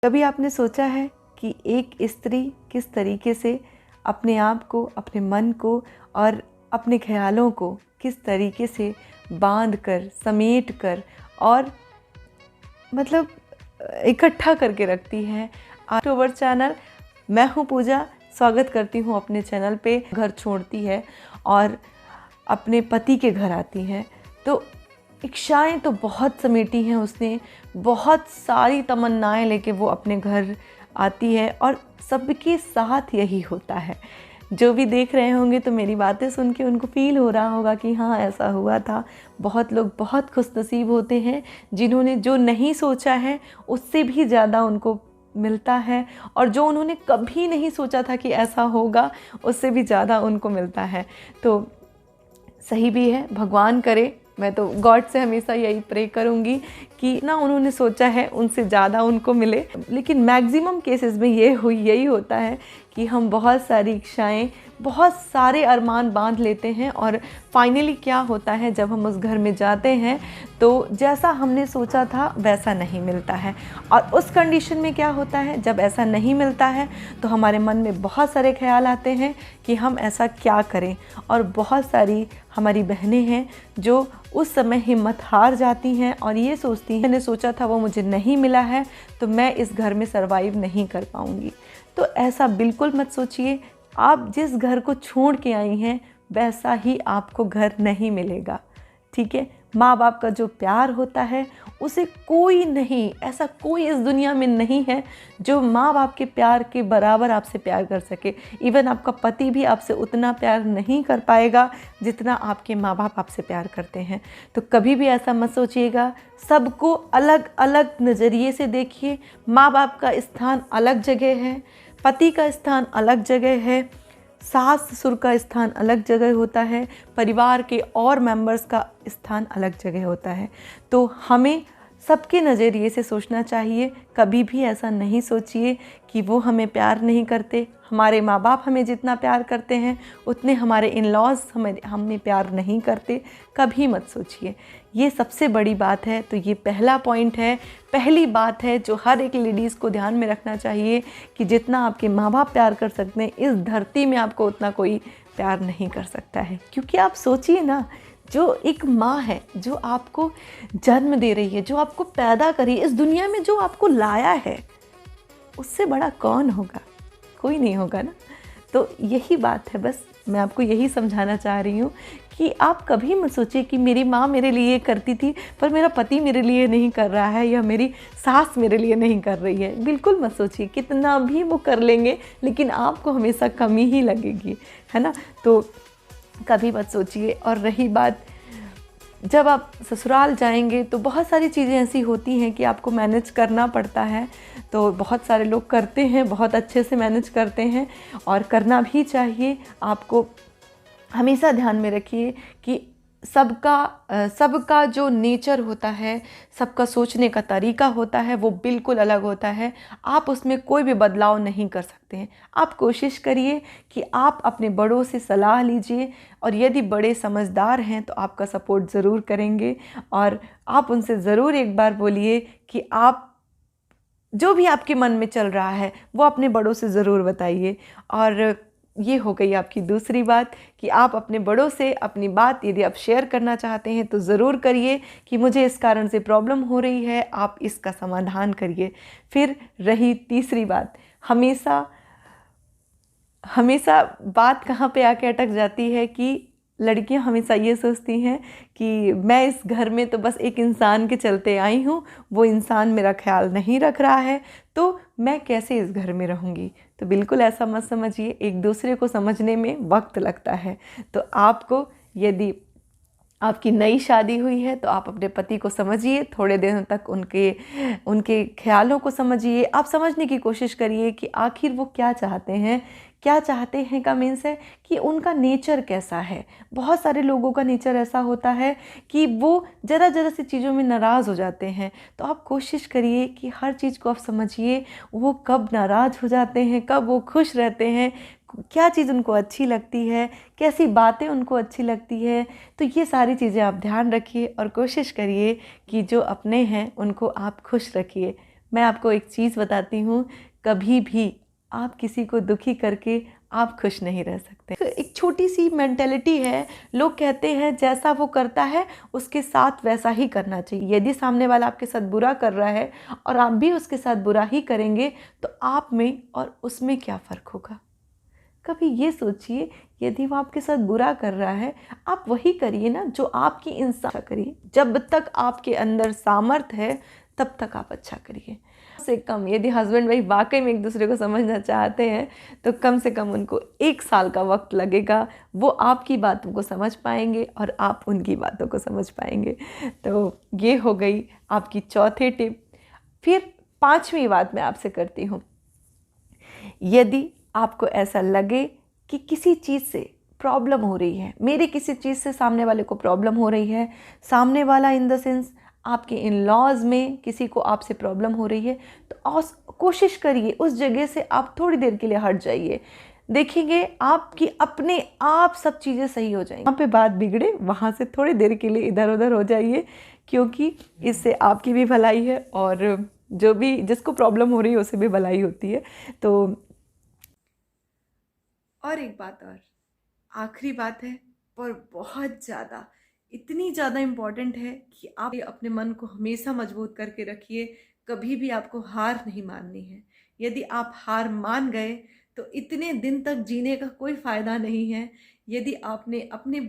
कभी आपने सोचा है कि एक स्त्री किस तरीके से अपने आप को, अपने मन को और अपने ख्यालों को किस तरीके से बांध कर, समेट कर और मतलब इकट्ठा करके रखती है। अक्टूबर चैनल, मैं हूँ पूजा, स्वागत करती हूँ अपने चैनल पे। घर छोड़ती है और अपने पति के घर आती है तो इच्छाएं तो बहुत समेटी हैं उसने, बहुत सारी तमन्नाएं लेके वो अपने घर आती है और सबके साथ यही होता है। जो भी देख रहे होंगे तो मेरी बातें सुन के उनको फ़ील हो रहा होगा कि हाँ ऐसा हुआ था। बहुत लोग बहुत खुशनसीब होते हैं जिन्होंने जो नहीं सोचा है उससे भी ज़्यादा उनको मिलता है, और जो उन्होंने कभी नहीं सोचा था कि ऐसा होगा उससे भी ज़्यादा उनको मिलता है। तो सही भी है, भगवान करे। मैं तो गॉड से हमेशा यही प्रे करूँगी कि ना उन्होंने सोचा है उनसे ज़्यादा उनको मिले। लेकिन मैक्सिमम केसेस में यही होता है कि हम बहुत सारी इच्छाएं, बहुत सारे अरमान बांध लेते हैं और फाइनली क्या होता है जब हम उस घर में जाते हैं तो जैसा हमने सोचा था वैसा नहीं मिलता है। और उस कंडीशन में क्या होता है, जब ऐसा नहीं मिलता है तो हमारे मन में बहुत सारे ख्याल आते हैं कि हम ऐसा क्या करें। और बहुत सारी हमारी बहनें हैं जो उस समय हिम्मत हार जाती हैं और ये सोचती हैं मैंने सोचा था वो मुझे नहीं मिला है तो मैं इस घर में सरवाइव नहीं कर पाऊँगी। तो ऐसा बिल्कुल मत सोचिए। आप जिस घर को छोड़ के आई हैं वैसा ही आपको घर नहीं मिलेगा, ठीक है। माँ बाप का जो प्यार होता है उसे कोई नहीं, ऐसा कोई इस दुनिया में नहीं है जो माँ बाप के प्यार के बराबर आपसे प्यार कर सके। इवन आपका पति भी आपसे उतना प्यार नहीं कर पाएगा जितना आपके माँ बाप आपसे प्यार करते हैं। तो कभी भी ऐसा मत सोचिएगा। सबको अलग अलग नज़रिए से देखिए। माँ बाप का स्थान अलग जगह है, पति का स्थान अलग जगह है, सास ससुर का स्थान अलग जगह होता है, परिवार के और मेंबर्स का स्थान अलग जगह होता है। तो हमें सबके नज़रिए से सोचना चाहिए। कभी भी ऐसा नहीं सोचिए कि वो हमें प्यार नहीं करते। हमारे माँ बाप हमें जितना प्यार करते हैं उतने हमारे इन लॉज हमें प्यार नहीं करते। कभी मत सोचिए। ये सबसे बड़ी बात है। तो ये पहला पॉइंट है, पहली बात है जो हर एक लेडीज़ को ध्यान में रखना चाहिए कि जितना आपके माँ बाप प्यार कर सकते हैं इस धरती में आपको उतना कोई प्यार नहीं कर सकता है। क्योंकि आप सोचिए ना, जो एक माँ है जो आपको जन्म दे रही है, जो आपको पैदा करी इस दुनिया में, जो आपको लाया है, उससे बड़ा कौन होगा? कोई नहीं होगा ना। तो यही बात है, बस मैं आपको यही समझाना चाह रही हूँ कि आप कभी मत सोचिए कि मेरी माँ मेरे लिए करती थी पर मेरा पति मेरे लिए नहीं कर रहा है या मेरी सास मेरे लिए नहीं कर रही है। बिल्कुल मत सोचिए। कितना भी वो कर लेंगे लेकिन आपको हमेशा कमी ही लगेगी, है ना। तो कभी मत सोचिए। और रही बात, जब आप ससुराल जाएंगे तो बहुत सारी चीज़ें ऐसी होती हैं कि आपको मैनेज करना पड़ता है। तो बहुत सारे लोग करते हैं, बहुत अच्छे से मैनेज करते हैं और करना भी चाहिए। आपको हमेशा ध्यान में रखिए कि सबका जो नेचर होता है, सबका सोचने का तरीका होता है वो बिल्कुल अलग होता है। आप उसमें कोई भी बदलाव नहीं कर सकते हैं। आप कोशिश करिए कि आप अपने बड़ों से सलाह लीजिए और यदि बड़े समझदार हैं तो आपका सपोर्ट ज़रूर करेंगे। और आप उनसे ज़रूर एक बार बोलिए कि आप जो भी आपके मन में चल रहा है वो अपने बड़ों से ज़रूर बताइए। और ये हो गई आपकी दूसरी बात कि आप अपने बड़ों से अपनी बात यदि आप शेयर करना चाहते हैं तो ज़रूर करिए कि मुझे इस कारण से प्रॉब्लम हो रही है, आप इसका समाधान करिए। फिर रही तीसरी बात, हमेशा बात कहाँ पे आके अटक जाती है कि लड़कियां हमेशा ये सोचती हैं कि मैं इस घर में तो बस एक इंसान के चलते आई हूँ, वो इंसान मेरा ख्याल नहीं रख रहा है तो मैं कैसे इस घर में रहूँगी। तो बिल्कुल ऐसा मत समझिए। एक दूसरे को समझने में वक्त लगता है। तो आपको, यदि आपकी नई शादी हुई है तो आप अपने पति को समझिए, थोड़े दिनों तक उनके ख्यालों को समझिए। आप समझने की कोशिश करिए कि आखिर वो क्या चाहते हैं का मीन्स है कि उनका नेचर कैसा है। बहुत सारे लोगों का नेचर ऐसा होता है कि वो ज़रा सी चीज़ों में नाराज़ हो जाते हैं। तो आप कोशिश करिए कि हर चीज़ को आप समझिए, वो कब नाराज़ हो जाते हैं, कब वो खुश रहते हैं, क्या चीज़ उनको अच्छी लगती है, कैसी बातें उनको अच्छी लगती है। तो ये सारी चीज़ें आप ध्यान रखिए और कोशिश करिए कि जो अपने हैं उनको आप खुश रखिए। मैं आपको एक चीज़ बताती हूँ, कभी भी आप किसी को दुखी करके आप खुश नहीं रह सकते। तो एक छोटी सी मेंटेलिटी है, लोग कहते हैं जैसा वो करता है उसके साथ वैसा ही करना चाहिए। यदि सामने वाला आपके साथ बुरा कर रहा है और आप भी उसके साथ बुरा ही करेंगे तो आप में और उसमें क्या फ़र्क होगा? कभी ये सोचिए, यदि वो आपके साथ बुरा कर रहा है, आप वही करिए ना जो आपकी इंसान करिए। जब तक आपके अंदर सामर्थ्य है तब तक आप अच्छा करिए। से कम यदि हस्बैंड वाइफ वाकई में एक दूसरे को समझना चाहते हैं तो कम से कम उनको 1 साल का वक्त लगेगा। वो आपकी बातों को समझ पाएंगे और आप उनकी बातों को समझ पाएंगे। तो ये हो गई आपकी चौथी टिप। फिर 5वीं बात मैं आपसे करती हूँ, यदि आपको ऐसा लगे कि किसी चीज़ से प्रॉब्लम हो रही है, मेरे किसी चीज़ से सामने वाले को प्रॉब्लम हो रही है, सामने वाला इन द सेंस आपके इन लॉज में किसी को आपसे प्रॉब्लम हो रही है, तो कोशिश करिए उस जगह से आप थोड़ी देर के लिए हट जाइए। देखेंगे आपकी अपने आप सब चीज़ें सही हो जाएंगी। वहाँ पे बात बिगड़े, वहाँ से थोड़ी देर के लिए इधर उधर हो जाइए, क्योंकि इससे आपकी भी भलाई है और जो भी जिसको प्रॉब्लम हो रही है उसे भी भलाई होती है। तो और एक बात और, आखिरी बात है पर बहुत ज़्यादा, इतनी ज़्यादा इम्पॉर्टेंट है कि आप अपने मन को हमेशा मजबूत करके रखिए। कभी भी आपको हार नहीं माननी है। यदि आप हार मान गए तो इतने दिन तक जीने का कोई फ़ायदा नहीं है। यदि आपने अपने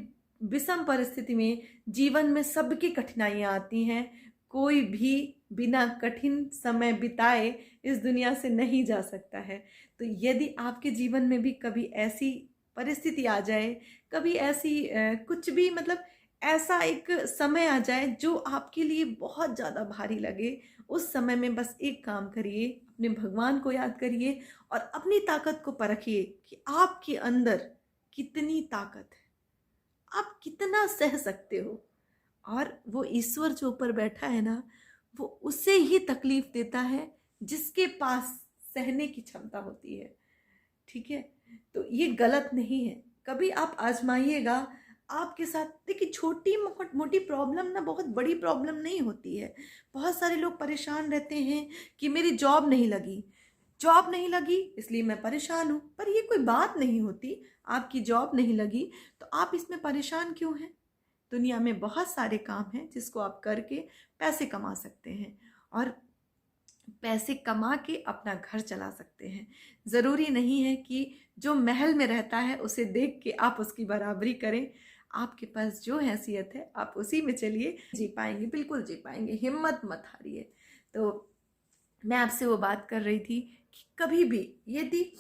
विषम परिस्थिति में, जीवन में सबकी कठिनाइयाँ आती हैं, कोई भी बिना कठिन समय बिताए इस दुनिया से नहीं जा सकता है। तो यदि आपके जीवन में भी कभी ऐसी परिस्थिति आ जाए, कभी ऐसी कुछ भी मतलब ऐसा एक समय आ जाए जो आपके लिए बहुत ज़्यादा भारी लगे, उस समय में बस एक काम करिए, अपने भगवान को याद करिए और अपनी ताकत को परखिए कि आपके अंदर कितनी ताकत है, आप कितना सह सकते हो। और वो ईश्वर जो ऊपर बैठा है ना, वो उसे ही तकलीफ देता है जिसके पास सहने की क्षमता होती है। ठीक है, तो ये गलत नहीं है। कभी आप आजमाइएगा, आपके साथ देखिए छोटी मोटी प्रॉब्लम ना बहुत बड़ी प्रॉब्लम नहीं होती है। बहुत सारे लोग परेशान रहते हैं कि मेरी जॉब नहीं लगी, जॉब नहीं लगी इसलिए मैं परेशान हूँ, पर ये कोई बात नहीं होती। आपकी जॉब नहीं लगी तो आप इसमें परेशान क्यों हैं? दुनिया में बहुत सारे काम हैं जिसको आप करके पैसे कमा सकते हैं और पैसे कमा के अपना घर चला सकते हैं। ज़रूरी नहीं है कि जो महल में रहता है उसे देख के आप उसकी बराबरी करें। आपके पास जो हैसियत है आप उसी में चलिए, जी पाएंगे, बिल्कुल जी पाएंगे। हिम्मत मत हारिए। तो मैं आपसे वो बात कर रही थी कि कभी भी यदि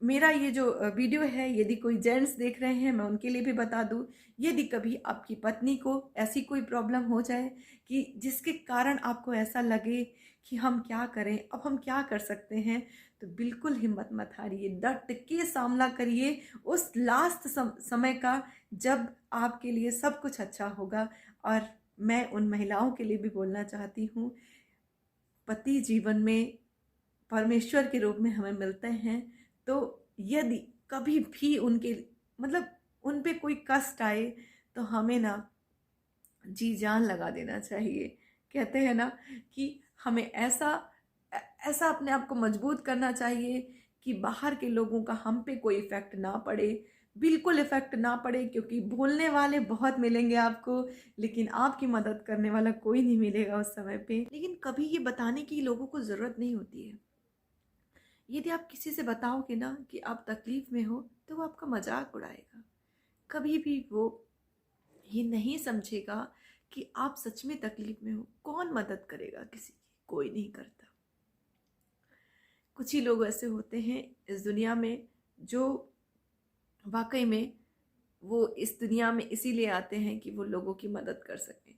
मेरा ये जो वीडियो है, यदि कोई जेंट्स देख रहे हैं, मैं उनके लिए भी बता दूं, यदि कभी आपकी पत्नी को ऐसी कोई प्रॉब्लम हो जाए कि जिसके कारण आपको ऐसा लगे कि हम क्या करें, अब हम क्या कर सकते हैं, तो बिल्कुल हिम्मत मत हारिए, डट के सामना करिए उस लास्ट समय का, जब आपके लिए सब कुछ अच्छा होगा। और मैं उन महिलाओं के लिए भी बोलना चाहती हूँ, पति जीवन में परमेश्वर के रूप में हमें मिलते हैं, तो यदि कभी भी उनके मतलब उन पे कोई कष्ट आए तो हमें ना जी जान लगा देना चाहिए। कहते हैं ना कि हमें ऐसा ऐसा अपने आप को मजबूत करना चाहिए कि बाहर के लोगों का हम पे कोई इफ़ेक्ट ना पड़े, बिल्कुल इफ़ेक्ट ना पड़े, क्योंकि भूलने वाले बहुत मिलेंगे आपको, लेकिन आपकी मदद करने वाला कोई नहीं मिलेगा उस समय पे। लेकिन कभी ये बताने की लोगों को ज़रूरत नहीं होती है। यदि आप किसी से बताओगे ना कि आप तकलीफ़ में हो तो वो आपका मजाक उड़ाएगा। कभी भी वो ये नहीं समझेगा कि आप सच में तकलीफ़ में हो। कौन मदद करेगा किसी की? कोई नहीं करता। कुछ ही लोग ऐसे होते हैं इस दुनिया में जो वाकई में वो इस दुनिया में इसीलिए आते हैं कि वो लोगों की मदद कर सकें।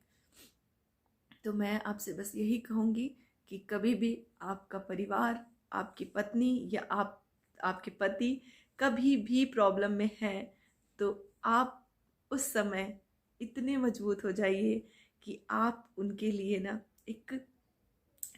तो मैं आपसे बस यही कहूँगी कि कभी भी आपका परिवार, आपकी पत्नी या आपके पति कभी भी प्रॉब्लम में हैं, तो आप उस समय इतने मजबूत हो जाइए कि आप उनके लिए ना एक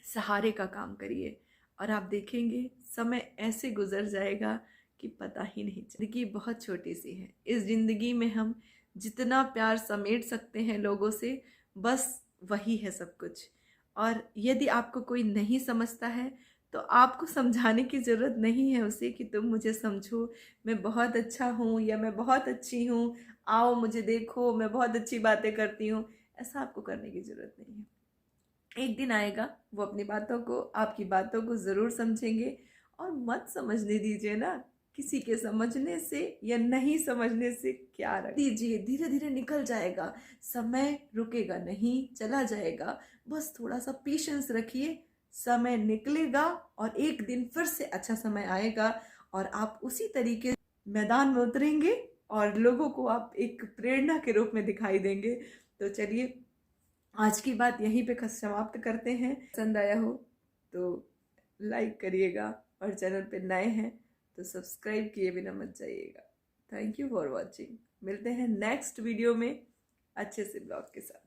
सहारे का काम करिए और आप देखेंगे समय ऐसे गुजर जाएगा कि पता ही नहीं चलेगा। ज़िंदगी बहुत छोटी सी है। इस ज़िंदगी में हम जितना प्यार समेट सकते हैं लोगों से, बस वही है सब कुछ। और यदि आपको कोई नहीं समझता है तो आपको समझाने की ज़रूरत नहीं है उसे कि तुम मुझे समझो, मैं बहुत अच्छा हूँ या मैं बहुत अच्छी हूँ, आओ मुझे देखो मैं बहुत अच्छी बातें करती हूँ। ऐसा आपको करने की ज़रूरत नहीं है। एक दिन आएगा वो अपनी बातों को, आपकी बातों को ज़रूर समझेंगे। और मत समझने दीजिए ना, किसी के समझने से या नहीं समझने से क्या रख दीजिए, धीरे धीरे निकल जाएगा। समय रुकेगा नहीं, चला जाएगा। बस थोड़ा सा पेशेंस रखिए, समय निकलेगा और एक दिन फिर से अच्छा समय आएगा और आप उसी तरीके मैदान में उतरेंगे और लोगों को आप एक प्रेरणा के रूप में दिखाई देंगे। तो चलिए आज की बात यहीं पे समाप्त करते हैं। पसंद आया हो तो लाइक करिएगा और चैनल पे नए हैं तो सब्सक्राइब किए बिना मत जाइएगा। Thank you for watching. मिलते हैं नेक्स्ट वीडियो में अच्छे से ब्लॉग के साथ।